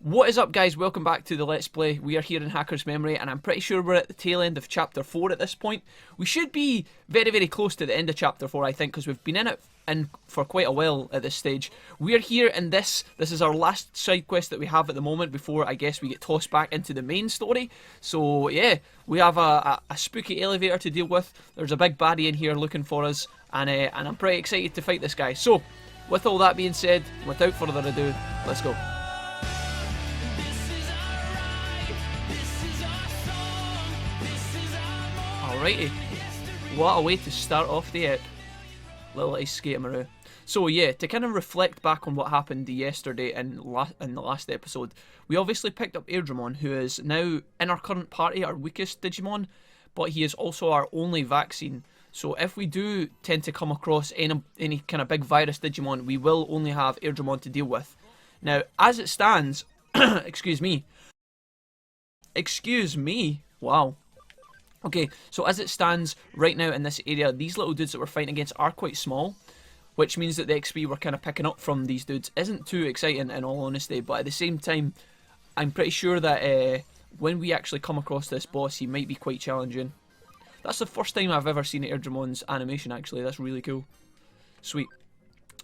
What is up, guys? Welcome back to the Let's Play. We are here in Hacker's Memory, and I'm pretty sure we're at the tail end of Chapter 4 at this point. We should be very, very close to the end of Chapter 4, I think, because we've been in it for quite a while at this stage. We are here in this is our last side quest that we have at the moment before, I guess, we get tossed back into the main story. So, yeah, we have a spooky elevator to deal with. There's a big baddie in here looking for us, and I'm pretty excited to fight this guy. So, with all that being said, without further ado, let's go. Alrighty, what a way to start off the ep. Little ice skatemaroo. So yeah, to kind of reflect back on what happened yesterday in the last episode, we obviously picked up Digimon, who is now in our current party our weakest Digimon, but he is also our only vaccine. So if we do tend to come across any kind of big virus Digimon, we will only have Digimon to deal with. Now, as it stands, excuse me, wow. Okay, so as it stands right now in this area, these little dudes that we're fighting against are quite small, which means that the XP we're kind of picking up from these dudes isn't too exciting in all honesty, but at the same time, I'm pretty sure that when we actually come across this boss, he might be quite challenging. That's the first time I've ever seen Digimon animation actually, that's really cool. Sweet.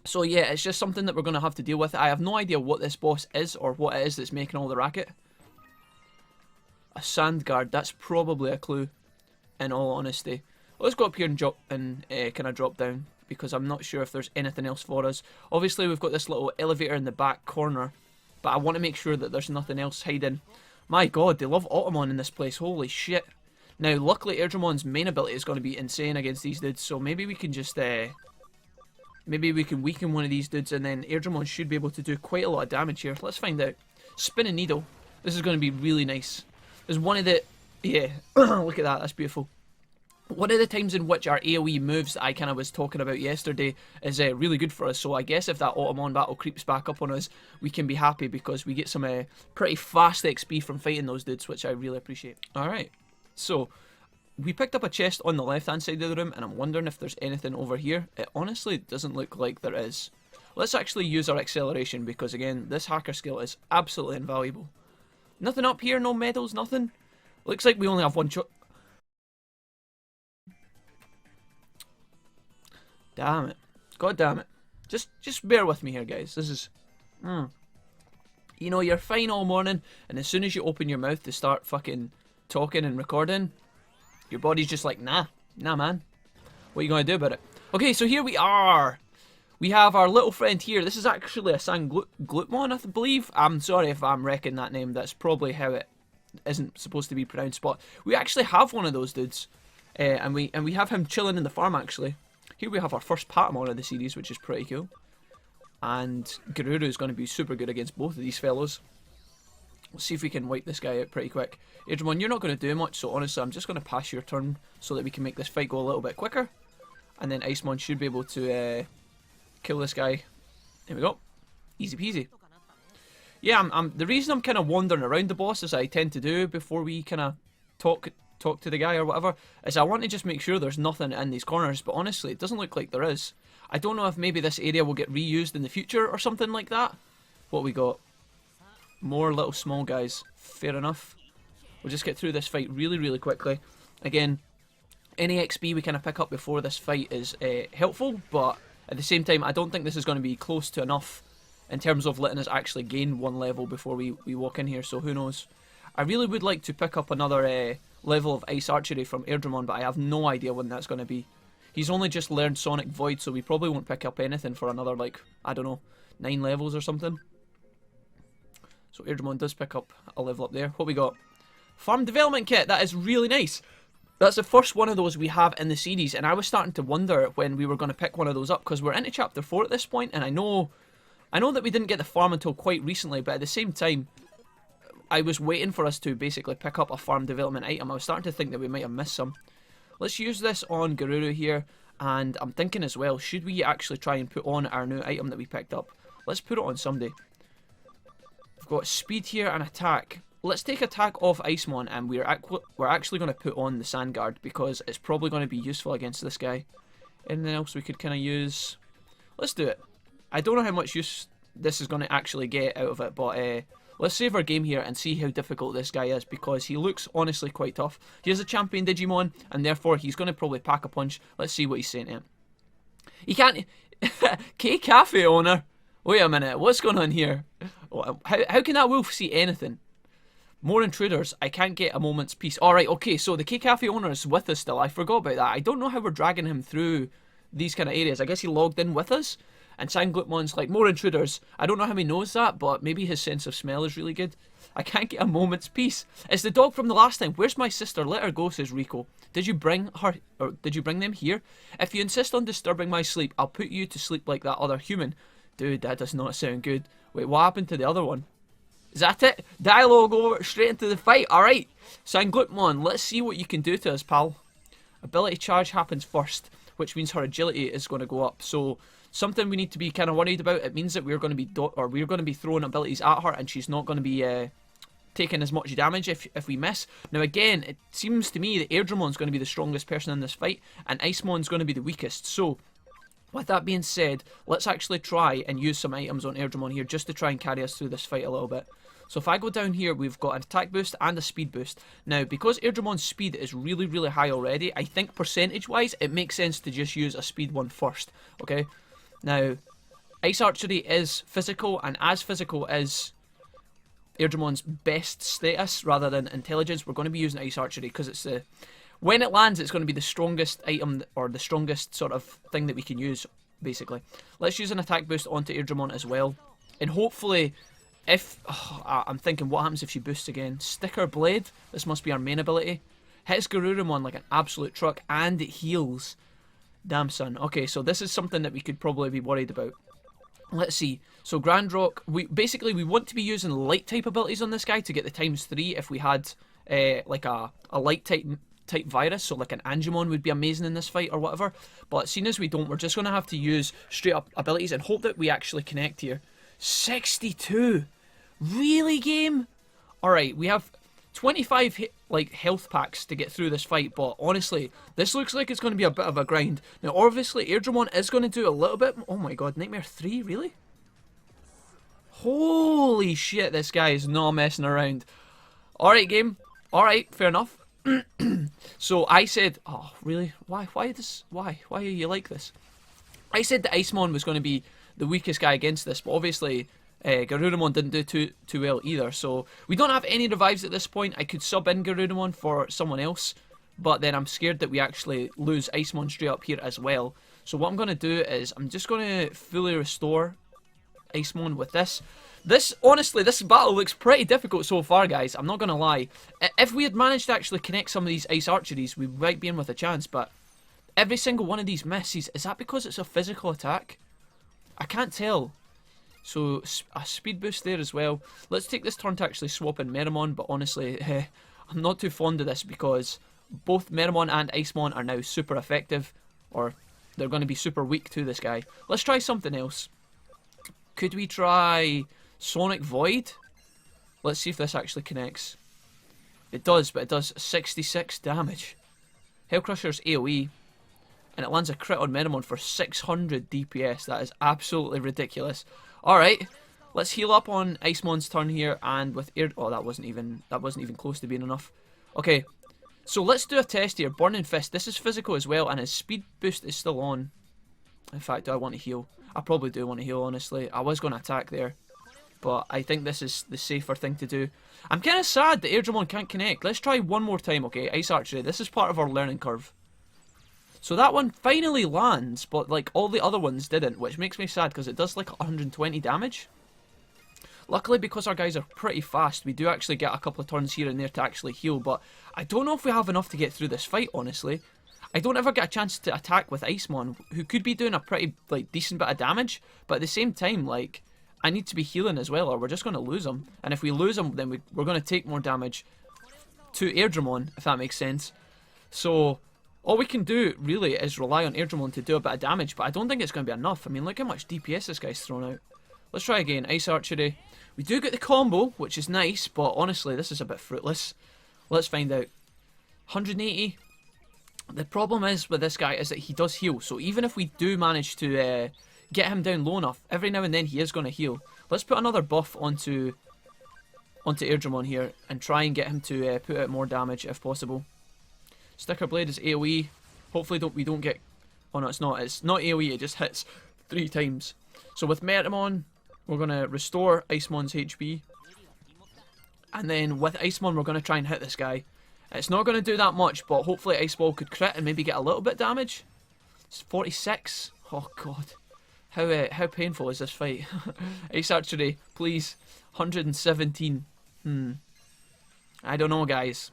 So yeah, it's just something that we're going to have to deal with. I have no idea what this boss is or what it is that's making all the racket. A sand guard, that's probably a clue. In all honesty, let's go up here and kind of drop down, because I'm not sure if there's anything else for us. Obviously we've got this little elevator in the back corner, but I want to make sure that there's nothing else hiding. My god, they love Automon in this place, holy shit. Now luckily Airdramon's main ability is going to be insane against these dudes, so maybe we can just maybe we can weaken one of these dudes, and then Airdramon should be able to do quite a lot of damage here. Let's find out. Spinning needle, this is going to be really nice. There's one of the... Yeah, look at that, that's beautiful. One of the times in which our AoE moves that I kind of was talking about yesterday is really good for us, so I guess if that Automon battle creeps back up on us, we can be happy because we get some pretty fast XP from fighting those dudes, which I really appreciate. Alright, so we picked up a chest on the left hand side of the room, and I'm wondering if there's anything over here. It honestly doesn't look like there is. Let's actually use our acceleration, because again, this hacker skill is absolutely invaluable. Nothing up here, no medals, nothing. Looks like we only have one Damn it. God damn it. Just bear with me here, guys. This is... You know, you're fine all morning, and as soon as you open your mouth to start fucking talking and recording, your body's just like, nah, man. What are you going to do about it? Okay, so here we are. We have our little friend here. This is actually a Glutmon, I believe. I'm sorry if I'm wrecking that name. That's probably how it isn't supposed to be pronounced, but we actually have one of those dudes, and we have him chilling in the farm actually. Here we have our first Patamon of the series, which is pretty cool, and Garuru is going to be super good against both of these fellows. Let's see if we can wipe this guy out pretty quick. Digimon, you're not going to do much, so honestly I'm just going to pass your turn so that we can make this fight go a little bit quicker, and then Icemon should be able to kill this guy. There we go, easy peasy. Yeah, the reason I'm kind of wandering around the boss, as I tend to do before we kind of talk to the guy or whatever, is I want to just make sure there's nothing in these corners, but honestly, it doesn't look like there is. I don't know if maybe this area will get reused in the future or something like that. What we got? More little small guys. Fair enough. We'll just get through this fight really, really quickly. Again, any XP we kind of pick up before this fight is helpful, but at the same time, I don't think this is going to be close to enough in terms of letting us actually gain one level before we walk in here, so who knows. I really would like to pick up another level of Ice Archery from Airdramon, but I have no idea when that's going to be. He's only just learned Sonic Void, so we probably won't pick up anything for another, like, I don't know, 9 levels or something. So Airdramon does pick up a level up there. What we got? Farm Development Kit, that is really nice. That's the first one of those we have in the series, and I was starting to wonder when we were going to pick one of those up, because we're into Chapter 4 at this point, and I know that we didn't get the farm until quite recently, but at the same time, I was waiting for us to basically pick up a farm development item. I was starting to think that we might have missed some. Let's use this on Garuru here, and I'm thinking as well, should we actually try and put on our new item that we picked up? Let's put it on somebody. We've got speed here and attack. Let's take attack off Icemon, and we're actually going to put on the Sand Guard, because it's probably going to be useful against this guy. Anything else we could kind of use? Let's do it. I don't know how much use this is going to actually get out of it, but let's save our game here and see how difficult this guy is, because he looks honestly quite tough. He is a champion Digimon, and therefore he's going to probably pack a punch. Let's see what he's saying to him. He can't... K-Cafe owner? Wait a minute, what's going on here? How can that wolf see anything? More intruders. I can't get a moment's peace. Alright, okay, so the K-Cafe owner is with us still. I forgot about that. I don't know how we're dragging him through these kind of areas. I guess he logged in with us. And Sanglutmon's like, more intruders. I don't know how he knows that, but maybe his sense of smell is really good. I can't get a moment's peace. It's the dog from the last time. Where's my sister? Let her go, says Rico. Did you bring her, or did you bring them here? If you insist on disturbing my sleep, I'll put you to sleep like that other human. Dude, that does not sound good. Wait, what happened to the other one? Is that it? Dialogue over, straight into the fight. Alright. Sanglutmon, let's see what you can do to us, pal. Ability charge happens first, which means her agility is going to go up. So, something we need to be kind of worried about. It means that we're going to be throwing abilities at her, and she's not going to be taking as much damage if we miss. Now again, it seems to me that Airdramon's going to be the strongest person in this fight, and Icemon's going to be the weakest. So, with that being said, let's actually try and use some items on Airdramon here just to try and carry us through this fight a little bit. So if I go down here, we've got an attack boost and a speed boost. Now, because Airdramon's speed is really, really high already, I think percentage-wise, it makes sense to just use a speed one first, okay? Now, Ice Archery is physical, and as physical is Airdramon's best status rather than intelligence, we're going to be using Ice Archery because it's the... When it lands, it's going to be the strongest item, or the strongest sort of thing that we can use, basically. Let's use an attack boost onto Airdramon as well. And hopefully, if... Oh, I'm thinking, what happens if she boosts again? Sticker Blade? This must be our main ability. Hits Garurumon like an absolute truck, and it heals. Damn, son. Okay, so this is something that we could probably be worried about. Let's see. So Grand Rock, we want to be using light type abilities on this guy to get the ×3 if we had like a light type virus, so like an Angemon would be amazing in this fight or whatever. But seeing as we don't, we're just going to have to use straight up abilities and hope that we actually connect here. 62! Really, game? Alright, we have 25 health packs to get through this fight, but honestly, this looks like it's going to be a bit of a grind. Now, obviously, Airdramon is going to do a little bit... Oh my god, Nightmare 3? Really? Holy shit, this guy is not messing around. Alright, game. Alright, fair enough. So, I said... Oh, really? Why are you like this? I said that Icemon was going to be the weakest guy against this, but obviously... Garurumon didn't do too well either, so we don't have any revives at this point. I could sub in Garurumon for someone else, but then I'm scared that we actually lose Icemon straight up here as well. So what I'm going to do is I'm just going to fully restore Icemon with this. Honestly, this battle looks pretty difficult so far, guys. I'm not going to lie. If we had managed to actually connect some of these Ice Archeries, we might be in with a chance, but every single one of these misses. Is that because it's a physical attack? I can't tell. So, a speed boost there as well. Let's take this turn to actually swap in Meramon, but honestly, I'm not too fond of this because both Meramon and Icemon are now super effective, or they're going to be super weak to this guy. Let's try something else. Could we try Sonic Void? Let's see if this actually connects. It does, but it does 66 damage. Hellcrusher's AoE, and it lands a crit on Meramon for 600 DPS. That is absolutely ridiculous. Alright, let's heal up on Icemon's turn here, and with air... Oh, that wasn't even close to being enough. Okay, so let's do a test here. Burning Fist, this is physical as well, and his speed boost is still on. In fact, do I want to heal? I probably do want to heal, honestly. I was going to attack there, but I think this is the safer thing to do. I'm kind of sad that Airdramon can't connect. Let's try one more time, okay? Ice Archery, this is part of our learning curve. So that one finally lands, but like all the other ones didn't, which makes me sad because it does like 120 damage. Luckily, because our guys are pretty fast, we do actually get a couple of turns here and there to actually heal, but I don't know if we have enough to get through this fight, honestly. I don't ever get a chance to attack with Icemon, who could be doing a pretty like decent bit of damage, but at the same time, like, I need to be healing as well, or we're just going to lose him. And if we lose him, then we're going to take more damage to Airdramon, if that makes sense. So... all we can do, really, is rely on Airdramon to do a bit of damage, but I don't think it's going to be enough. I mean, look how much DPS this guy's thrown out. Let's try again. Ice Archery. We do get the combo, which is nice, but honestly, this is a bit fruitless. Let's find out. 180. The problem is with this guy is that he does heal, so even if we do manage to get him down low enough, every now and then he is going to heal. Let's put another buff onto onto Airdramon here and try and get him to put out more damage if possible. Sticker Blade is AoE. Hopefully we don't get... Oh no, it's not. It's not AoE, it just hits 3 times. So with Metamon, we're going to restore Icemon's HP. And then with Icemon, we're going to try and hit this guy. It's not going to do that much, but hopefully Ice Ball could crit and maybe get a little bit damage. It's 46. Oh god. How painful is this fight? Ice Archery, please. 117. I don't know, guys.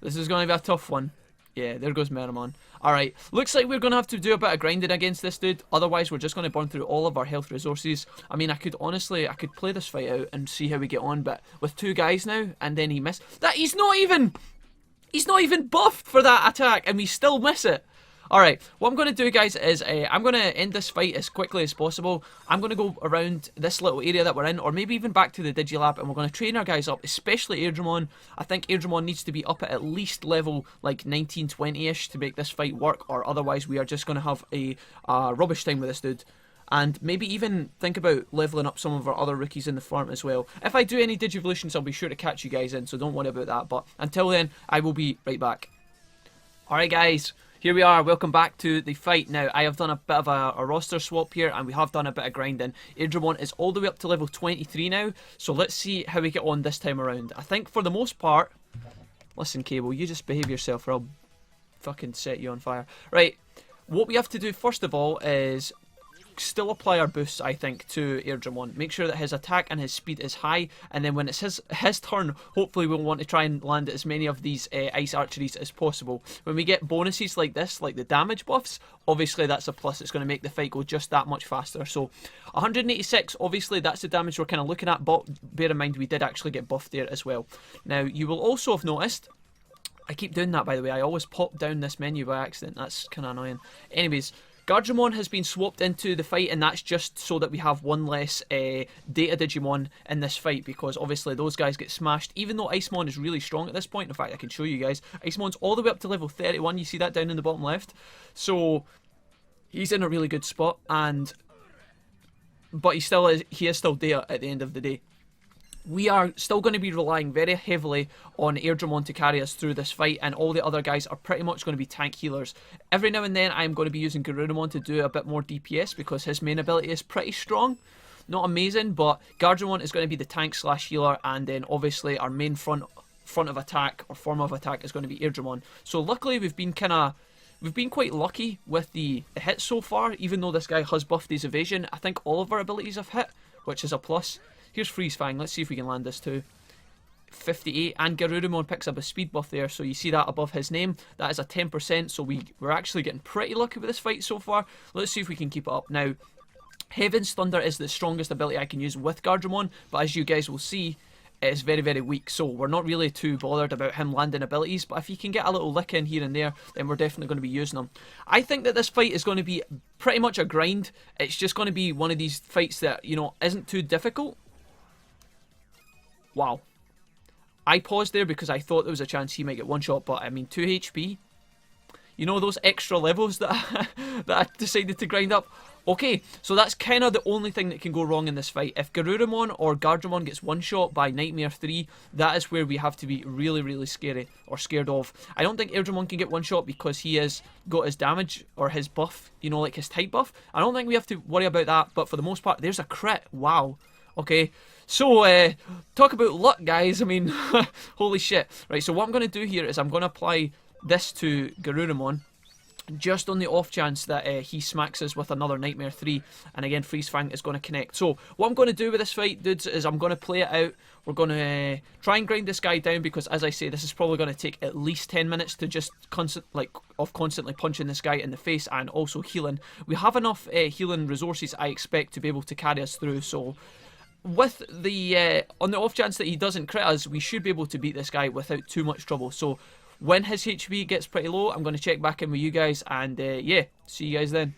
This is going to be a tough one. Yeah, there goes Meramon. Alright, looks like we're going to have to do a bit of grinding against this dude. Otherwise, we're just going to burn through all of our health resources. I mean, I could play this fight out and see how we get on. But with 2 guys now, and then he missed. He's not even buffed for that attack, and we still miss it. Alright, what I'm going to do, guys, is I'm going to end this fight as quickly as possible. I'm going to go around this little area that we're in, or maybe even back to the Digilab, and we're going to train our guys up, especially Airdramon. I think Airdramon needs to be up at least level, like, 19-20-ish to make this fight work, or otherwise we are just going to have a rubbish time with this dude. And maybe even think about leveling up some of our other rookies in the farm as well. If I do any Digivolutions, I'll be sure to catch you guys in, so don't worry about that. But until then, I will be right back. Alright, guys. Here we are, welcome back to the fight. Now, I have done a bit of a roster swap here, and we have done a bit of grinding. Airdramon is all the way up to level 23 now, so let's see how we get on this time around. I think for the most part... Listen, Cable, you just behave yourself or I'll fucking set you on fire. Right, what we have to do first of all is still apply our boosts, I think, to Airdramon. Make sure that his attack and his speed is high, and then when it's his turn, hopefully we'll want to try and land as many of these ice archeries as possible. When we get bonuses like this, like the damage buffs, obviously that's a plus. It's going to make the fight go just that much faster. So 186, obviously that's the damage we're kind of looking at, but bear in mind we did actually get buffed there as well. Now, you will also have noticed, I keep doing that by the way, I always pop down this menu by accident. That's kind of annoying. Anyways, Guardiamon has been swapped into the fight, and that's just so that we have one less Data Digimon in this fight, because obviously those guys get smashed, even though Icemon is really strong at this point. In fact, I can show you guys. Icemon's all the way up to level 31, you see that down in the bottom left? So, he's in a really good spot, but he is still Data at the end of the day. We are still going to be relying very heavily on Airdramon to carry us through this fight, and all the other guys are pretty much going to be tank healers. Every now and then I'm going to be using Garurumon to do a bit more DPS because his main ability is pretty strong. Not amazing, but Guardiamon is going to be the tank slash healer, and then obviously our main front of attack or form of attack is going to be Airdramon. So luckily we've been quite lucky with the hits so far, even though this guy has buffed his evasion. I think all of our abilities have hit, which is a plus. Here's Freeze Fang, let's see if we can land this too. 58, and Garurumon picks up a speed buff there, so you see that above his name. That is a 10%, so we're actually getting pretty lucky with this fight so far. Let's see if we can keep it up. Now, Heaven's Thunder is the strongest ability I can use with Guardiamon, but as you guys will see, it's very, very weak, so we're not really too bothered about him landing abilities, but if you can get a little lick in here and there, then we're definitely going to be using them. I think that this fight is going to be pretty much a grind. It's just going to be one of these fights that, you know, isn't too difficult. Wow. I paused there because I thought there was a chance he might get one shot, but I mean 2 HP. You know those extra levels that I decided to grind up? Okay, so that's kind of the only thing that can go wrong in this fight. If Garurumon or Guardiamon gets one shot by Nightmare 3, that is where we have to be really, really scary or scared of. I don't think Airdramon can get one shot because he has got his damage or his buff, you know, like his type buff. I don't think we have to worry about that, but for the most part, there's a crit. Wow. Okay, so talk about luck, guys. I mean, holy shit. Right, so what I'm going to do here is I'm going to apply this to Garurumon, just on the off chance that he smacks us with another Nightmare 3, and again Freeze Fang is going to connect. So what I'm going to do with this fight, dudes, is I'm going to play it out. We're going to try and grind this guy down, because as I say, this is probably going to take at least 10 minutes to just constantly punching this guy in the face and also healing. We have enough healing resources, I expect, to be able to carry us through, so with the on the off chance that he doesn't crit us, we should be able to beat this guy without too much trouble. So when his HP gets pretty low, I'm going to check back in with you guys, and yeah, see you guys then.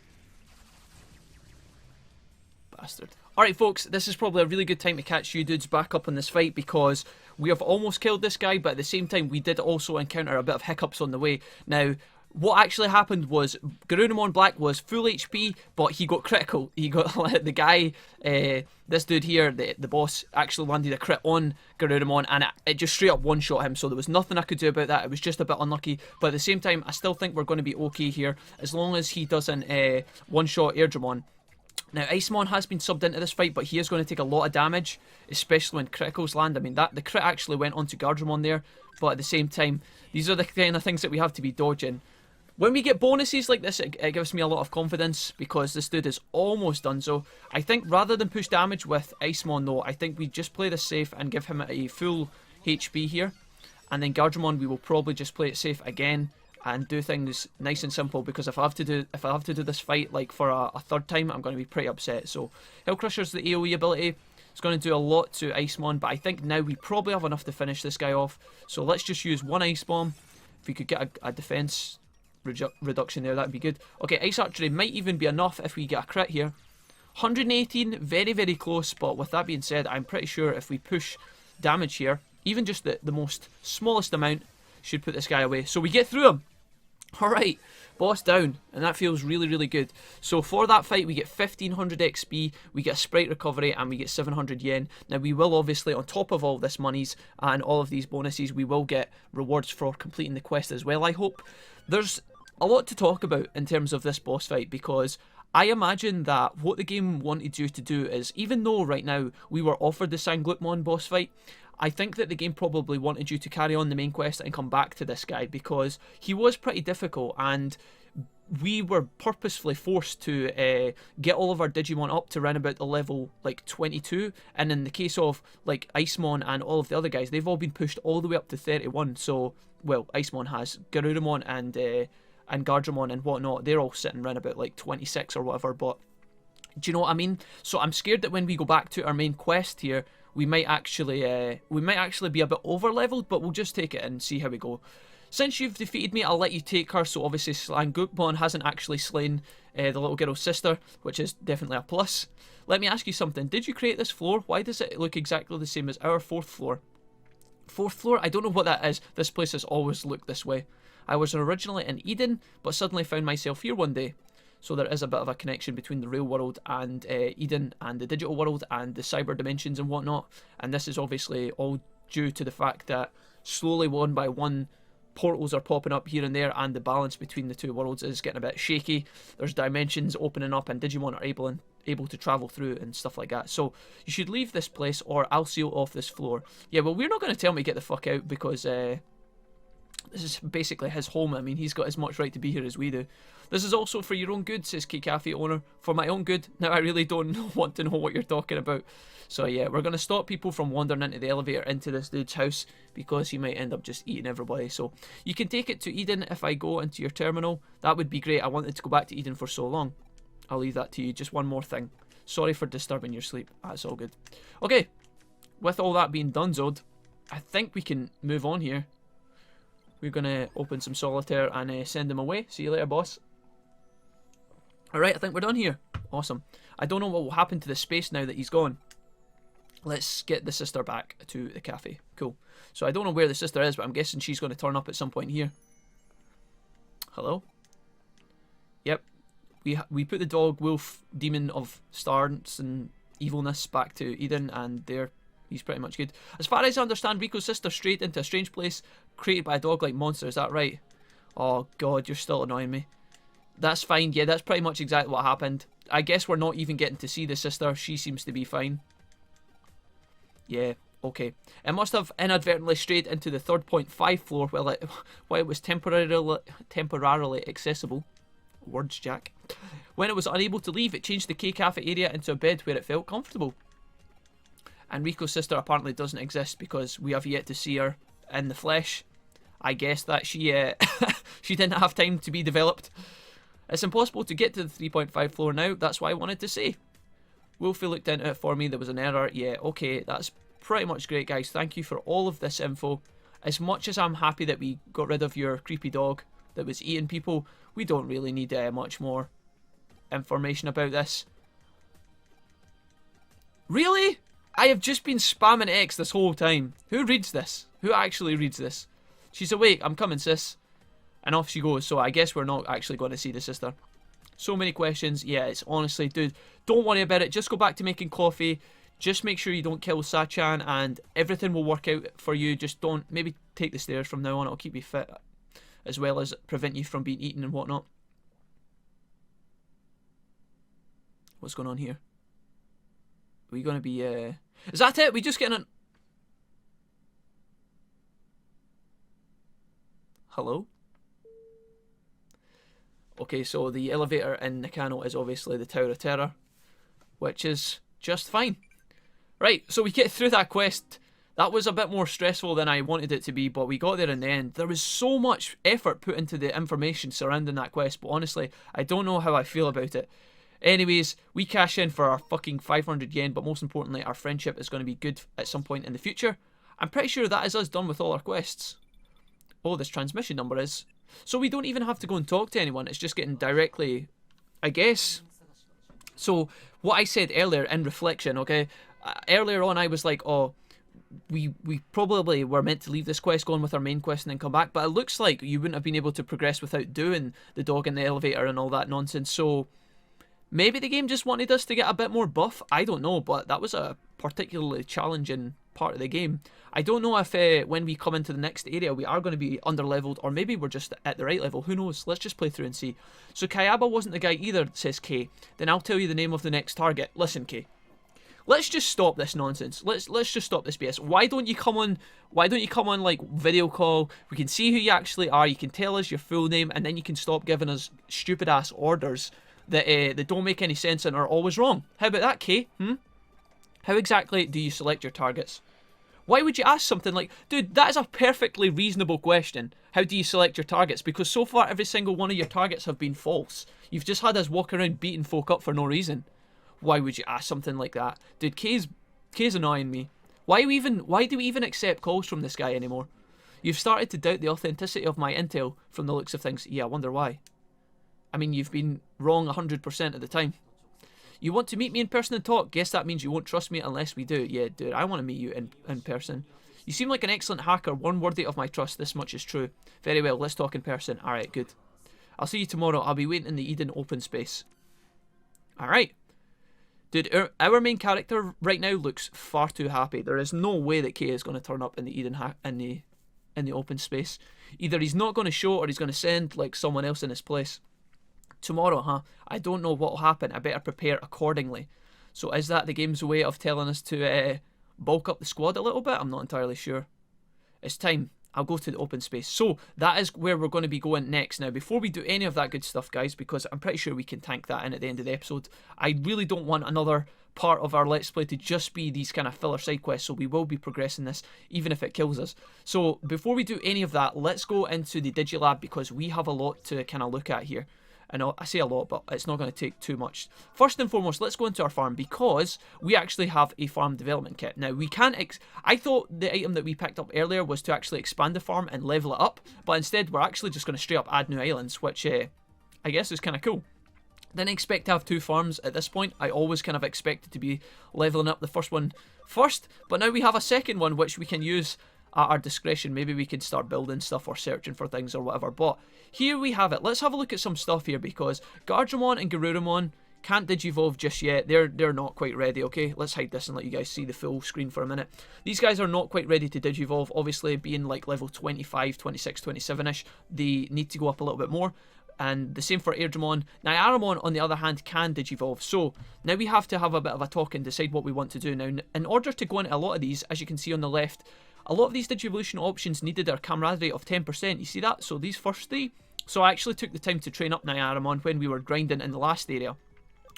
Bastard. Alright folks, this is probably a really good time to catch you dudes back up on this fight, because we have almost killed this guy, but at the same time we did also encounter a bit of hiccups on the way. Now, what actually happened was Garurumon Black was full HP, but he got critical. He got the guy, this dude here, the boss, actually landed a crit on Garurumon, and it just straight up one-shot him, so there was nothing I could do about that. It was just a bit unlucky, but at the same time, I still think we're going to be okay here, as long as he doesn't one-shot Airdramon. Now, Icemon has been subbed into this fight, but he is going to take a lot of damage, especially when criticals land. I mean, the crit actually went onto Gardramon there, but at the same time, these are the kind of things that we have to be dodging. When we get bonuses like this, it gives me a lot of confidence, because this dude is almost done. So I think rather than push damage with Icemon, though, I think we just play this safe and give him a full HP here. And then Gardramon, we will probably just play it safe again and do things nice and simple, because if I have to do this fight like for a third time, I'm going to be pretty upset. So Hellcrusher's the AoE ability. It's going to do a lot to Icemon, but I think now we probably have enough to finish this guy off. So let's just use one Ice Bomb. If we could get a defense reduction there, that'd be good. Okay, Ice Archery might even be enough if we get a crit here. 118, very, very close, but with that being said, I'm pretty sure if we push damage here, even just the most smallest amount, should put this guy away. So we get through him. Alright, boss down, and that feels really, really good. So for that fight, we get 1500 XP, we get a sprite recovery, and we get 700 yen. Now, we will obviously, on top of all this monies and all of these bonuses, we will get rewards for completing the quest as well, I hope. There's a lot to talk about in terms of this boss fight, because I imagine that what the game wanted you to do is, even though right now we were offered the Sanglutmon boss fight, I think that the game probably wanted you to carry on the main quest and come back to this guy, because he was pretty difficult, and we were purposefully forced to get all of our Digimon up to around about the level like 22, and in the case of like Icemon and all of the other guys, they've all been pushed all the way up to 31. So, well, Icemon has, Garurumon and Gardramon and whatnot, they're all sitting around about like 26 or whatever, but do you know what I mean? So I'm scared that when we go back to our main quest here, we might actually be a bit over leveled, but we'll just take it and see how we go. Since you've defeated me, I'll let you take her. So obviously Slangutmon hasn't actually slain the little girl's sister, which is definitely a plus. Let me ask you something. Did you create this floor? Why does it look exactly the same as our fourth floor? Fourth floor? I don't know what that is. This place has always looked this way. I was originally in Eden, but suddenly found myself here one day. So there is a bit of a connection between the real world and Eden, and the digital world and the cyber dimensions and whatnot. And this is obviously all due to the fact that slowly, one by one, portals are popping up here and there, and the balance between the two worlds is getting a bit shaky. There's dimensions opening up, and Digimon are able to travel through and stuff like that. So you should leave this place, or I'll seal off this floor. Yeah, well, we're not going to tell him to get the fuck out, because this is basically his home. I mean, he's got as much right to be here as we do. This is also for your own good, says Key Cafe owner. For my own good. Now, I really don't want to know what you're talking about. So yeah, we're going to stop people from wandering into the elevator into this dude's house, because he might end up just eating everybody. So you can take it to Eden if I go into your terminal. That would be great. I wanted to go back to Eden for so long. I'll leave that to you. Just one more thing. Sorry for disturbing your sleep. That's all good. Okay, with all that being done, Zod, I think we can move on here. We're going to open some solitaire and send him away. See you later, boss. Alright, I think we're done here. Awesome. I don't know what will happen to the space now that he's gone. Let's get the sister back to the cafe. Cool. So I don't know where the sister is, but I'm guessing she's going to turn up at some point here. Hello? Yep. We put the dog, wolf, demon of stars and evilness back to Eden, and there he's pretty much good. As far as I understand, Rico's sister strayed into a strange place created by a dog-like monster. Is that right? Oh god, you're still annoying me. That's fine. Yeah, that's pretty much exactly what happened. I guess we're not even getting to see the sister. She seems to be fine. Yeah, okay. It must have inadvertently strayed into the 3.5 floor while it was temporarily accessible. Words, Jack. When it was unable to leave, it changed the K Cafe area into a bed where it felt comfortable. And Rico's sister apparently doesn't exist, because we have yet to see her in the flesh. I guess that she she didn't have time to be developed. It's impossible to get to the 3.5 floor now. That's why I wanted to say. Wolfie looked into it for me. There was an error. Yeah, okay. That's pretty much great, guys. Thank you for all of this info. As much as I'm happy that we got rid of your creepy dog that was eating people, we don't really need much more information about this. Really? I have just been spamming X this whole time. Who reads this? Who actually reads this? She's awake. I'm coming, sis. And off she goes. So I guess we're not actually going to see the sister. So many questions. Yeah, it's honestly, dude, don't worry about it. Just go back to making coffee. Just make sure you don't kill Sachan and everything will work out for you. Just don't, maybe take the stairs from now on. It'll keep you fit as well as prevent you from being eaten and whatnot. What's going on here? Are we going to be, is that it? We just getting an... Hello? Okay, so the elevator in Nakano is obviously the Tower of Terror, which is just fine. Right, so we get through that quest. That was a bit more stressful than I wanted it to be, but we got there in the end. There was so much effort put into the information surrounding that quest, but honestly, I don't know how I feel about it. Anyways, we cash in for our fucking 500 yen, but most importantly, our friendship is going to be good at some point in the future. I'm pretty sure that is us done with all our quests. Oh, this transmission number is. So we don't even have to go and talk to anyone, it's just getting directly, I guess. So, what I said earlier in reflection, okay, earlier on I was like, oh, we probably were meant to leave this quest, go on with our main quest and then come back, but it looks like you wouldn't have been able to progress without doing the dog in the elevator and all that nonsense, so maybe the game just wanted us to get a bit more buff, I don't know, but that was a particularly challenging part of the game. I don't know if when we come into the next area we are going to be under-leveled, or maybe we're just at the right level, who knows, let's just play through and see. So Kayaba wasn't the guy either, says Kay. Then I'll tell you the name of the next target. Listen, Kay, let's just stop this nonsense. Let's just stop this BS. Why don't you come on like video call? We can see who you actually are, you can tell us your full name, and then you can stop giving us stupid ass orders that don't make any sense and are always wrong. How about that, Kay? How exactly do you select your targets? Why would you ask something like, dude, that is a perfectly reasonable question. How do you select your targets? Because so far every single one of your targets have been false. You've just had us walk around beating folk up for no reason. Why would you ask something like that? Dude, Kay's annoying me. Why do we even accept calls from this guy anymore? You've started to doubt the authenticity of my intel from the looks of things. Yeah, I wonder why. I mean, you've been wrong 100% of the time. You want to meet me in person and talk? Guess that means you won't trust me unless we do. Yeah, dude, I want to meet you in person. You seem like an excellent hacker, one worthy of my trust. This much is true. Very well, let's talk in person. Alright, good. I'll see you tomorrow. I'll be waiting in the Eden open space. Alright. Dude, our main character right now looks far too happy. There is no way that Kay is going to turn up in the Eden in the open space. Either he's not going to show or he's going to send like someone else in his place. Tomorrow, huh? I don't know what will happen. I better prepare accordingly. So is that the game's way of telling us to bulk up the squad a little bit? I'm not entirely sure. It's time. I'll go to the open space. So that is where we're going to be going next. Now, before we do any of that good stuff, guys, because I'm pretty sure we can tank that in at the end of the episode, I really don't want another part of our Let's Play to just be these kind of filler side quests, so we will be progressing this, even if it kills us. So before we do any of that, let's go into the Digilab, because we have a lot to kind of look at here. I know I say a lot, but it's not going to take too much. First and foremost, let's go into our farm, because we actually have a farm development kit. Now, we can't... I thought the item that we picked up earlier was to actually expand the farm and level it up, but instead we're actually just going to straight up add new islands, which I guess is kind of cool. Didn't expect to have two farms at this point. I always kind of expected to be leveling up the first one first, but now we have a second one which we can use at our discretion. Maybe we can start building stuff or searching for things or whatever, but here we have it. Let's have a look at some stuff here, because Gardramon and Garurumon can't digivolve just yet. They're not quite ready, okay? Let's hide this and let you guys see the full screen for a minute. These guys are not quite ready to digivolve. Obviously, being like level 25, 26, 27-ish, they need to go up a little bit more. And the same for Airdramon. Nyarramon, on the other hand, can digivolve. So now we have to have a bit of a talk and decide what we want to do. Now, in order to go into a lot of these, as you can see on the left, a lot of these Digivolution options needed our camaraderie of 10%. You see that? So these first three. So I actually took the time to train up Nyarramon when we were grinding in the last area.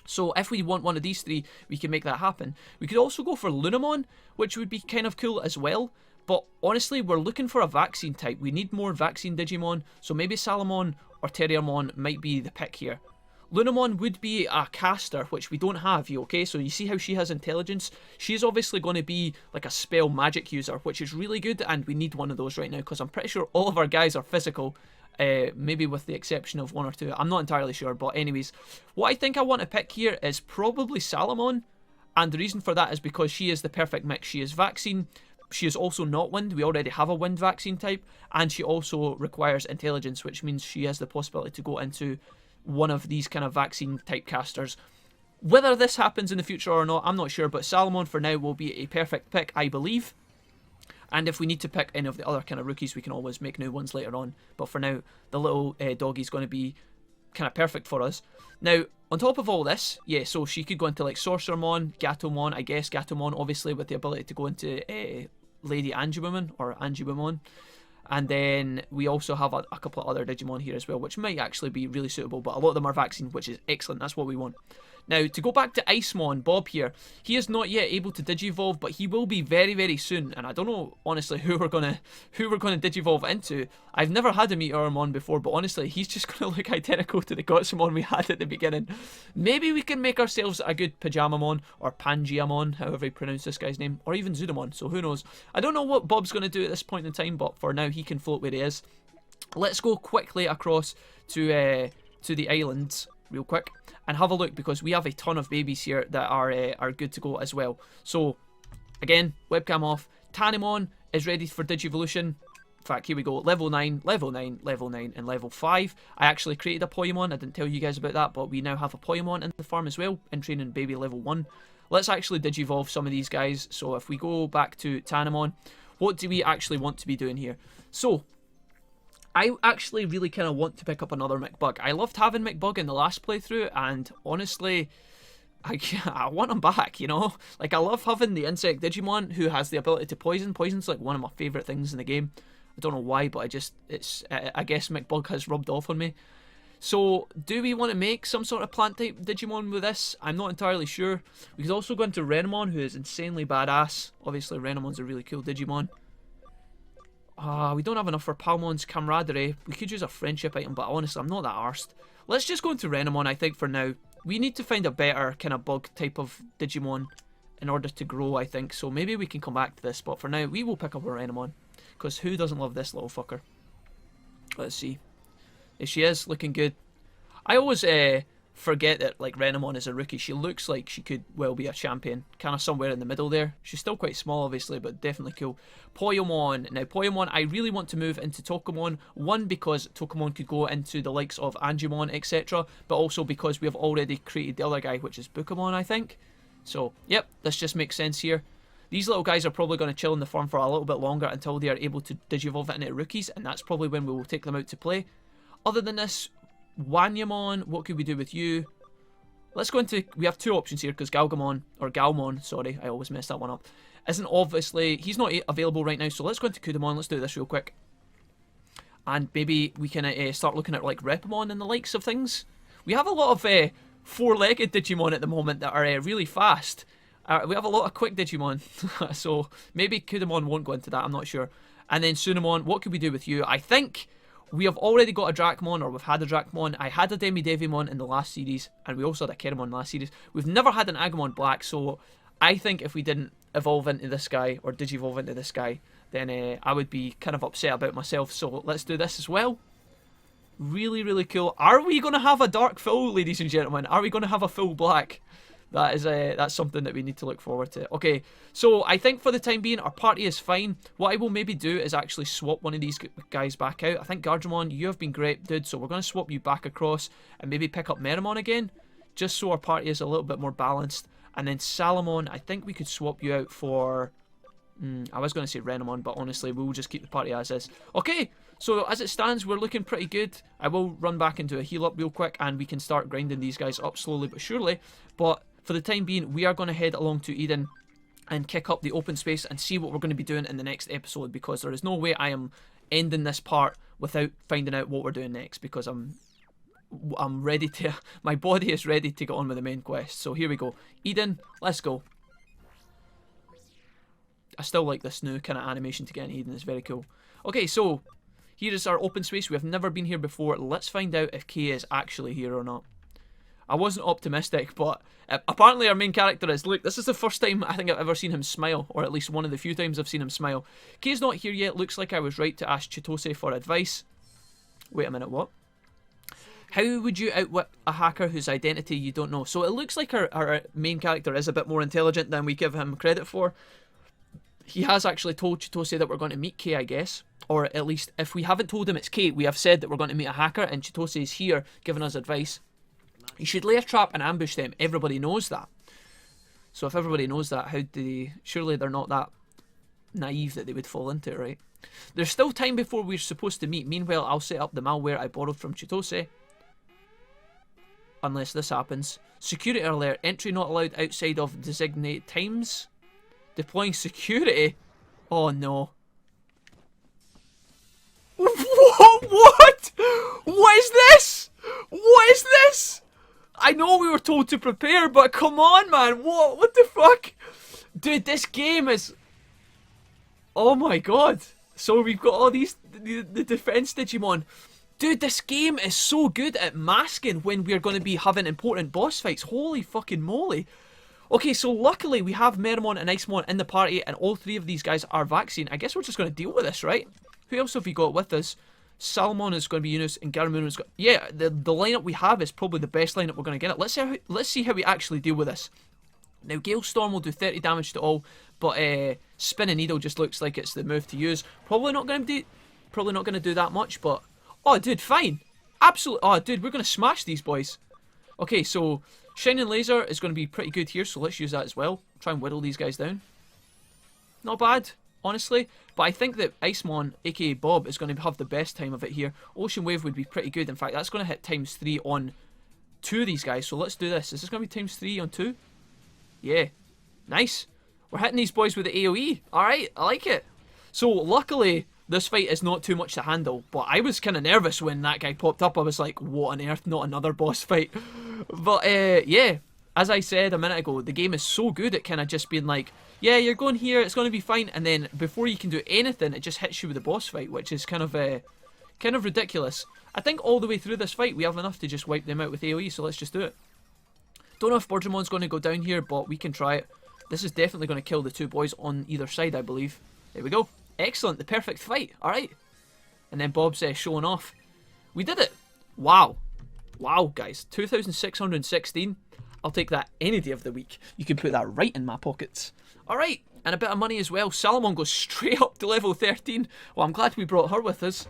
So if we want one of these three, we can make that happen. We could also go for Lunamon, which would be kind of cool as well. But honestly, we're looking for a vaccine type. We need more vaccine Digimon. So maybe Salamon or Terriermon might be the pick here. Lunamon would be a caster, which we don't have, okay? So you see how she has intelligence? She's obviously going to be like a spell magic user, which is really good, and we need one of those right now, because I'm pretty sure all of our guys are physical, maybe with the exception of one or two. I'm not entirely sure, but anyways, what I think I want to pick here is probably Salamon, and the reason for that is because she is the perfect mix. She is vaccine, she is also not wind. We already have a wind vaccine type, and she also requires intelligence, which means she has the possibility to go into one of these kind of vaccine type casters. Whether this happens in the future or not, I'm not sure, but Salamon for now will be a perfect pick, I believe. And if we need to pick any of the other kind of rookies, we can always make new ones later on. But for now, the little doggie's going to be kind of perfect for us. Now, on top of all this, yeah, so she could go into like Sorcerermon, Gatomon, I guess Gatomon, obviously, with the ability to go into Lady Angiwomon, or Angiwomon. And then we also have a couple of other Digimon here as well, which might actually be really suitable, but a lot of them are vaccine, which is excellent. That's what we want. Now, to go back to Icemon, Bob here, he is not yet able to Digivolve, but he will be very, very soon. And I don't know, honestly, who we're gonna Digivolve into. I've never had a Meteormon before, but honestly, he's just gonna look identical to the Gotsumon we had at the beginning. Maybe we can make ourselves a good Pajamamon, or Pangiamon, however you pronounce this guy's name, or even Zudamon, so who knows. I don't know what Bob's gonna do at this point in time, but for now, he can float where he is. Let's go quickly across to the islands, real quick, and have a look, because we have a ton of babies here that are good to go as well. So, again, webcam off. Tanimon is ready for Digivolution. In fact, here we go. Level 9, level 9, level 9, and level 5. I actually created a Poyamon. I didn't tell you guys about that, but we now have a Poyamon in the farm as well, in training baby level 1. Let's actually Digivolve some of these guys. So if we go back to Tanimon, what do we actually want to be doing here? So, I actually really kind of want to pick up another McBug. I loved having McBug in the last playthrough, and honestly, I want him back, you know? Like, I love having the insect Digimon who has the ability to poison. Poison's like one of my favourite things in the game. I don't know why, but I guess McBug has rubbed off on me. So, do we want to make some sort of plant-type Digimon with this? I'm not entirely sure. We could also go into Renamon, who is insanely badass. Obviously, Renamon's a really cool Digimon. We don't have enough for Palmon's camaraderie. We could use a friendship item, but honestly, I'm not that arsed. Let's just go into Renamon, I think, for now. We need to find a better kind of bug type of Digimon in order to grow, I think. So maybe we can come back to this, but for now, we will pick up a Renamon. Because who doesn't love this little fucker? Let's see. There she is, looking good. I always forget that, like, Renamon is a rookie. She looks like she could well be a champion. Kind of somewhere in the middle there. She's still quite small, obviously, but definitely cool. Poyamon. Now, Poyamon, I really want to move into Tokomon. One, because Tokomon could go into the likes of Angemon, etc. But also because we have already created the other guy, which is Bukamon, I think. So, yep, this just makes sense here. These little guys are probably going to chill in the farm for a little bit longer until they are able to Digivolve into rookies, and that's probably when we will take them out to play. Other than this, Wanyamon, what could we do with you? Let's go into, we have two options here, because Galmon, sorry, I always mess that one up, isn't obviously, he's not available right now, so let's go into Kudamon. Let's do this real quick. And maybe we can start looking at like Repamon and the likes of things. We have a lot of four-legged Digimon at the moment that are really fast. We have a lot of quick Digimon, so maybe Kudamon won't go into that, I'm not sure. And then Sunamon, what could we do with you? I think we have already got a Dracmon, or we've had a Dracmon. I had a Demidevimon in the last series, and we also had a Keramon in the last series. We've never had an Agumon Black, so I think if we didn't evolve into this guy, or Digivolve into this guy, then I would be kind of upset about myself. So let's do this as well. Really, really cool. Are we going to have a dark full, ladies and gentlemen? Are we going to have a full black? That is that's something that we need to look forward to. Okay, so I think for the time being, our party is fine. What I will maybe do is actually swap one of these guys back out. I think Gardramon, you have been great, dude, so we're going to swap you back across and maybe pick up Meramon again, just so our party is a little bit more balanced. And then Salamon, I think we could swap you out for... I was going to say Renamon, but honestly, we'll just keep the party as is. Okay, so as it stands, we're looking pretty good. I will run back into a heal up real quick, and we can start grinding these guys up slowly but surely. But for the time being, we are going to head along to Eden and kick up the open space and see what we're going to be doing in the next episode, because there is no way I am ending this part without finding out what we're doing next, because I'm ready to... My body is ready to get on with the main quest. So here we go. Eden, let's go. I still like this new kind of animation to get in Eden. It's very cool. Okay, so here is our open space. We have never been here before. Let's find out if Kay is actually here or not. I wasn't optimistic, but apparently our main character is. Look, this is the first time I think I've ever seen him smile, or at least one of the few times I've seen him smile. Kay's not here yet. Looks like I was right to ask Chitose for advice. Wait a minute, what? How would you outwit a hacker whose identity you don't know? So it looks like our main character is a bit more intelligent than we give him credit for. he has actually told Chitose that we're going to meet Kay, I guess. Or at least, if we haven't told him it's Kay, we have said that we're going to meet a hacker, and Chitose is here giving us advice. You should lay a trap and ambush them. Everybody knows that. So if everybody knows that, how do they... Surely they're not that naive that they would fall into it, right? There's still time before we're supposed to meet. Meanwhile, I'll set up the malware I borrowed from Chitose. Unless this happens. Security alert. Entry not allowed outside of designated times. Deploying security. Oh no. What? What is this? What is this? I know we were told to prepare, but come on, man. What the fuck? Dude, this game is... Oh my god. So we've got all these... The defense Digimon. Dude, this game is so good at masking when we're going to be having important boss fights. Holy fucking moly. Okay, so luckily we have Meramon and Icemon in the party, and all three of these guys are vaccine. I guess we're just going to deal with this, right? Who else have we got with us? Salmon is going to be Eunice, and Garamune is going... Yeah, the lineup we have is probably the best lineup we're going to get. Let's see how we actually deal with this. Now, Gale Storm will do 30 damage to all, but Spin and Needle just looks like it's the move to use. Probably not going to do that much, but... Oh, dude, fine. Absolutely. Oh, dude, we're going to smash these boys. Okay, so Shining Laser is going to be pretty good here, so let's use that as well. Try and whittle these guys down. Not bad, honestly. But I think that Icemon, aka Bob, is going to have the best time of it here. Ocean Wave would be pretty good. In fact, that's going to hit ×3 on 2 of these guys. So let's do this. Is this going to be ×3 on 2? Yeah. Nice. We're hitting these boys with the AoE. Alright, I like it. So, luckily... This fight is not too much to handle, but I was kind of nervous when that guy popped up. I was like, what on earth, not another boss fight? But, yeah, as I said a minute ago, the game is so good at kind of just being like, yeah, you're going here, it's going to be fine, and then before you can do anything, it just hits you with a boss fight, which is kind of ridiculous. I think all the way through this fight, we have enough to just wipe them out with AoE, so let's just do it. Don't know if Bordramon's going to go down here, but we can try it. This is definitely going to kill the 2 boys on either side, I believe. There we go. Excellent, the perfect fight. Alright. And then Bob's showing off. We did it. Wow. Wow, guys. 2,616. I'll take that any day of the week. You can put that right in my pockets. Alright. And a bit of money as well. Salomon goes straight up to level 13. Well, I'm glad we brought her with us.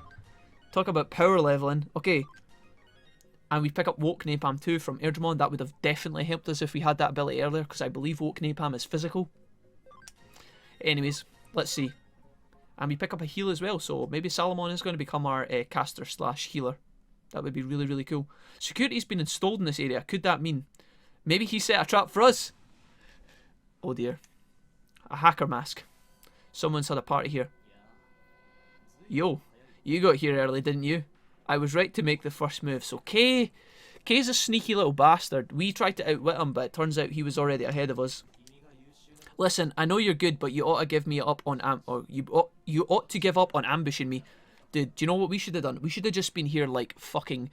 Talk about power leveling. Okay. And we pick up Woke Napalm too from Airdramon. That would have definitely helped us if we had that ability earlier, because I believe Woke Napalm is physical. Anyways, let's see. And we pick up a heal as well, so maybe Salomon is going to become our caster / healer. That would be really, really cool. Security's been installed in this area. Could that mean maybe he set a trap for us? Oh dear. A hacker mask. Someone's had a party here. Yo, you got here early, didn't you? I was right to make the first move. So Kay's a sneaky little bastard. We tried to outwit him, but it turns out he was already ahead of us. Listen, I know you're good, but you ought to give me up on you ought to give up on ambushing me. Dude, do you know what we should have done? We should have just been here like fucking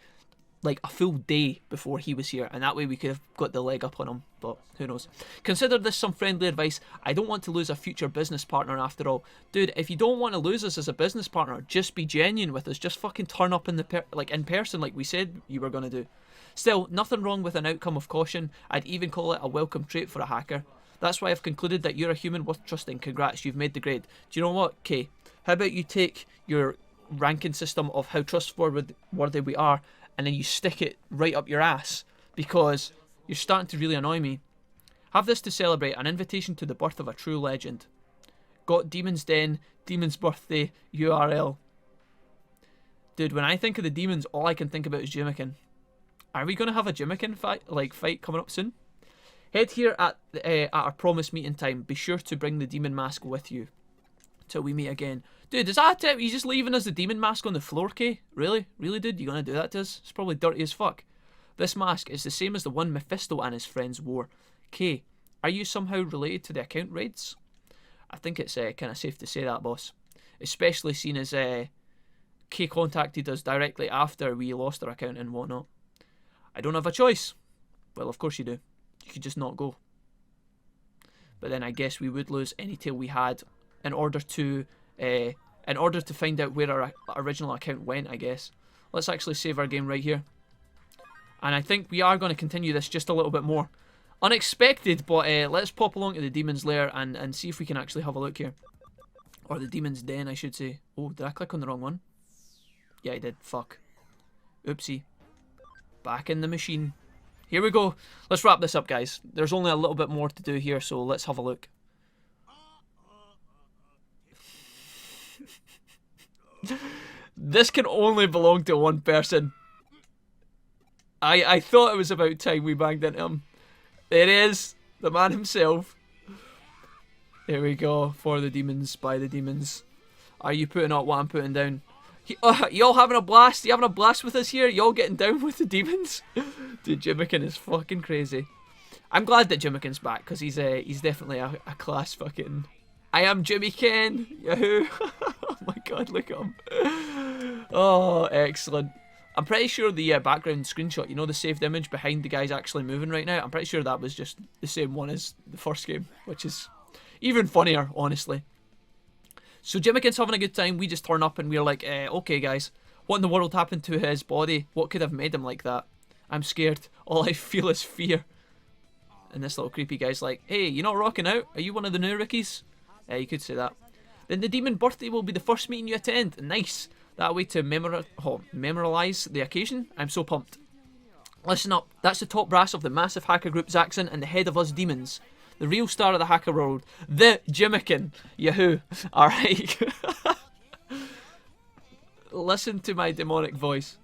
like a full day before he was here, and that way we could have got the leg up on him, but who knows. Consider this some friendly advice. I don't want to lose a future business partner after all. Dude, if you don't want to lose us as a business partner, just be genuine with us. Just fucking turn up in in person like we said you were going to do. Still, nothing wrong with an outcome of caution. I'd even call it a welcome trait for a hacker. That's why I've concluded that you're a human worth trusting. Congrats, you've made the grade. Do you know what, Kay? How about you take your ranking system of how trustworthy we are, and then you stick it right up your ass, because you're starting to really annoy me. Have this to celebrate, an invitation to the birth of a true legend. Got Demon's Den, Demon's Birthday, URL. Dude, when I think of the demons, all I can think about is Jimikin. Are we going to have a Jimikin fight coming up soon? Head here at our promised meeting time. Be sure to bring the demon mask with you till we meet again. Dude, is that a tip? You just leaving us the demon mask on the floor, Kay? Really? Really, dude? You gonna do that to us? It's probably dirty as fuck. This mask is the same as the one Mephisto and his friends wore. Kay, are you somehow related to the account raids? I think it's kind of safe to say that, boss. Especially seeing as Kay contacted us directly after we lost our account and whatnot. I don't have a choice. Well, of course you do. You could just not go. But then I guess we would lose any tail we had in order to find out where our original account went, I guess. Let's actually save our game right here. And I think we are going to continue this just a little bit more. Unexpected, but let's pop along to the Demon's Lair and see if we can actually have a look here. Or the demon's den, I should say. Oh, did I click on the wrong one? Yeah, I did. Fuck. Oopsie. Back in the machine. Here we go. Let's wrap this up, guys. There's only a little bit more to do here, so let's have a look. This can only belong to one person. I thought it was about time we banged into him. It is the man himself. Here we go. For the demons, by the demons. Are you putting up what I'm putting down? Y'all having a blast? You having a blast with us here? Y'all getting down with the demons? Dude, Jimmikin is fucking crazy. I'm glad that Jimmikin's back, because he's definitely a class fucking... I am Jimmy Ken! Yahoo! Oh my god, look at him. Oh, excellent. I'm pretty sure the background screenshot, you know, the saved image behind the guy's actually moving right now, I'm pretty sure that was just the same one as the first game, which is even funnier, honestly. So Jimmikin's having a good time, we just turn up and we're like, okay guys, what in the world happened to his body? What could have made him like that? I'm scared. All I feel is fear. And this little creepy guy's like, hey, you not rocking out? Are you one of the new rookies? You could say that. Then the demon birthday will be the first meeting you attend. Nice. That way to memorialise the occasion. I'm so pumped. Listen up. That's the top brass of the massive hacker group Zaxxon and the head of us demons. The real star of the hacker world. The Jimmikin. Yahoo. Alright. Listen to my demonic voice.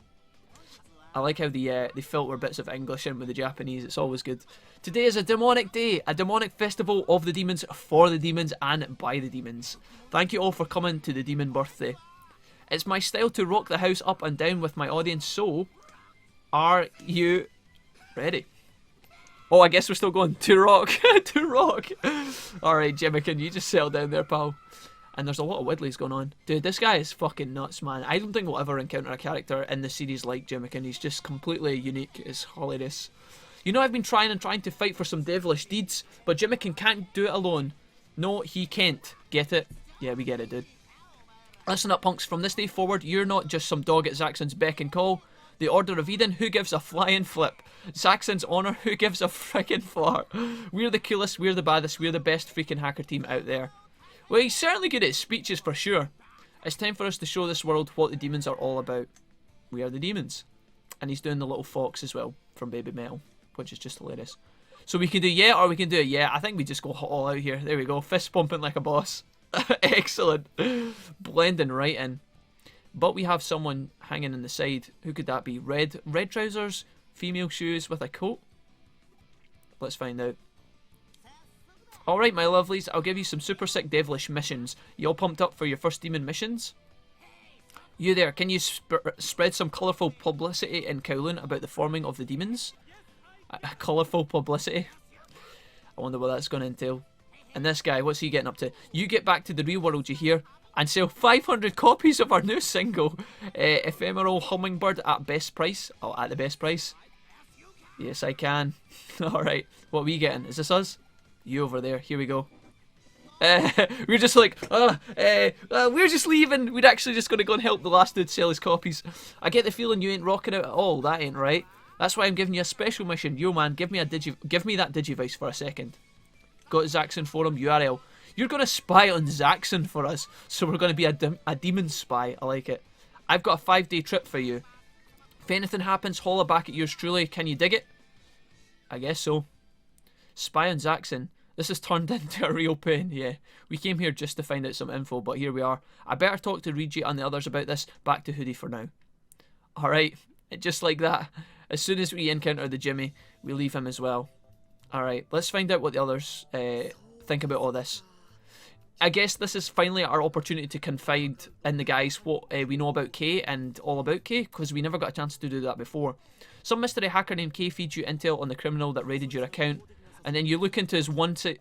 I like how they filter bits of English in with the Japanese. It's always good. Today is a demonic day. A demonic festival of the demons, for the demons, and by the demons. Thank you all for coming to the demon birthday. It's my style to rock the house up and down with my audience, so... Are you ready? Oh, I guess we're still going to rock. To rock. Alright, Jimmikin, you just settle down there, pal. And there's a lot of Widleys going on. Dude, this guy is fucking nuts, man. I don't think we'll ever encounter a character in the series like Jimmikin. He's just completely unique. It's hilarious. You know, I've been trying to fight for some devilish deeds, but Jimmikin can't do it alone. No, he can't. Get it? Yeah, we get it, dude. Listen up, punks. From this day forward, you're not just some dog at Zaxxon's beck and call. The Order of Eden, who gives a flying flip? Zaxxon's honour, who gives a frickin' fart? We're the coolest, we're the baddest, we're the best freaking hacker team out there. Well, he's certainly good at speeches for sure. It's time for us to show this world what the demons are all about. We are the demons. And he's doing the little fox as well from Baby Metal, which is just hilarious. So we can do yeah or we can do a yeah. I think we just go all out here. There we go. Fist pumping like a boss. Excellent. Blending right in. But we have someone hanging in the side. Who could that be? Red trousers, female shoes with a coat? Let's find out. Alright, my lovelies, I'll give you some super sick devilish missions. You all pumped up for your first demon missions? You there, can you spread some colourful publicity in Kowloon about the forming of the demons? Colourful publicity? I wonder what that's going to entail. And this guy, what's he getting up to? You get back to the real world, you hear? And sell 500 copies of our new single, Ephemeral Hummingbird at best price. Oh, at the best price? Yes, I can. Alright, what are we getting? Is this us? You over there, here we go. We're just like, we're just leaving. We're actually just going to go and help the last dude sell his copies. I get the feeling you ain't rocking out at all. That ain't right. That's why I'm giving you a special mission. Yo man, give me that Digivice for a second. Go to Zaxxon Forum URL. You're going to spy on Zaxxon for us, so we're going to be a demon spy. I like it. I've got a 5-day trip for you. If anything happens, holla back at yours truly. Can you dig it? I guess so. Spy on Zaxxon. This has turned into a real pain. Yeah, we came here just to find out some info, but here we are. I better talk to Reggie and the others about this. Back to Hoodie for now. Alright, just like that. As soon as we encounter the Jimmy, we leave him as well. Alright, let's find out what the others think about all this. I guess this is finally our opportunity to confide in the guys what we know about K and all about K, because we never got a chance to do that before. Some mystery hacker named K feeds you intel on the criminal that raided your account, and then you look into his one-sided.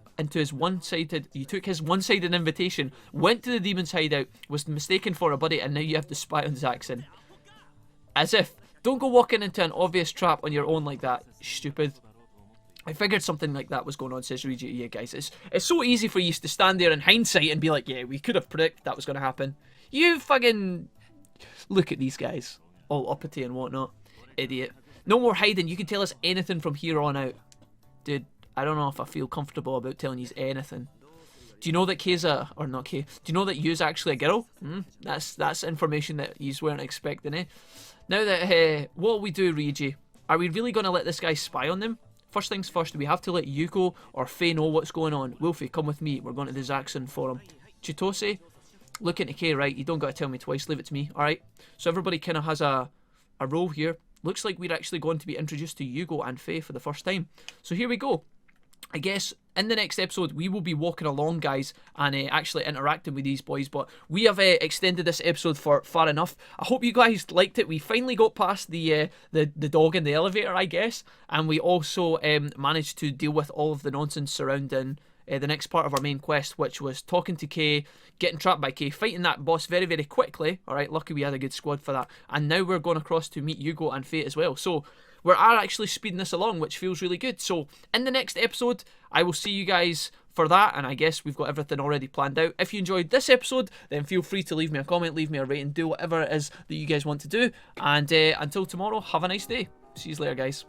You took his one-sided invitation, went to the demon's hideout, was mistaken for a buddy, and now you have to spy on Zaxxon. As if, don't go walking into an obvious trap on your own like that, stupid. I figured something like that was going on, says Reggie. Yeah, guys, it's so easy for you to stand there in hindsight and be like, yeah, we could have predicted that was going to happen. You fucking... Look at these guys. All uppity and whatnot. Idiot. No more hiding. You can tell us anything from here on out. Dude, I don't know if I feel comfortable about telling you anything. Do you know that Kay's or not Kay? Do you know that Yu's actually a girl? That's information that you weren't expecting, eh? Now that what we do, Ryuji? Are we really going to let this guy spy on them? First things first, we have to let Yuko or Faye know what's going on. Wolfie, come with me. We're going to the Zaxxon forum. Chitose, look into Kay, right? You don't got to tell me twice. Leave it to me, alright? So everybody kind of has a role here. Looks like we're actually going to be introduced to Yugo and Faye for the first time. So here we go. I guess in the next episode we will be walking along, guys, and actually interacting with these boys, but we have extended this episode for far enough. I hope you guys liked it. We finally got past the dog in the elevator, I guess, and we also managed to deal with all of the nonsense surrounding the next part of our main quest, which was talking to Kay, getting trapped by Kay, fighting that boss very, very quickly. Alright, lucky we had a good squad for that. And now we're going across to meet Yugo and Faye as well. So we are actually speeding this along, which feels really good. So in the next episode, I will see you guys for that, and I guess we've got everything already planned out. If you enjoyed this episode, then feel free to leave me a comment, leave me a rating, do whatever it is that you guys want to do. And until tomorrow, have a nice day. See you later, guys.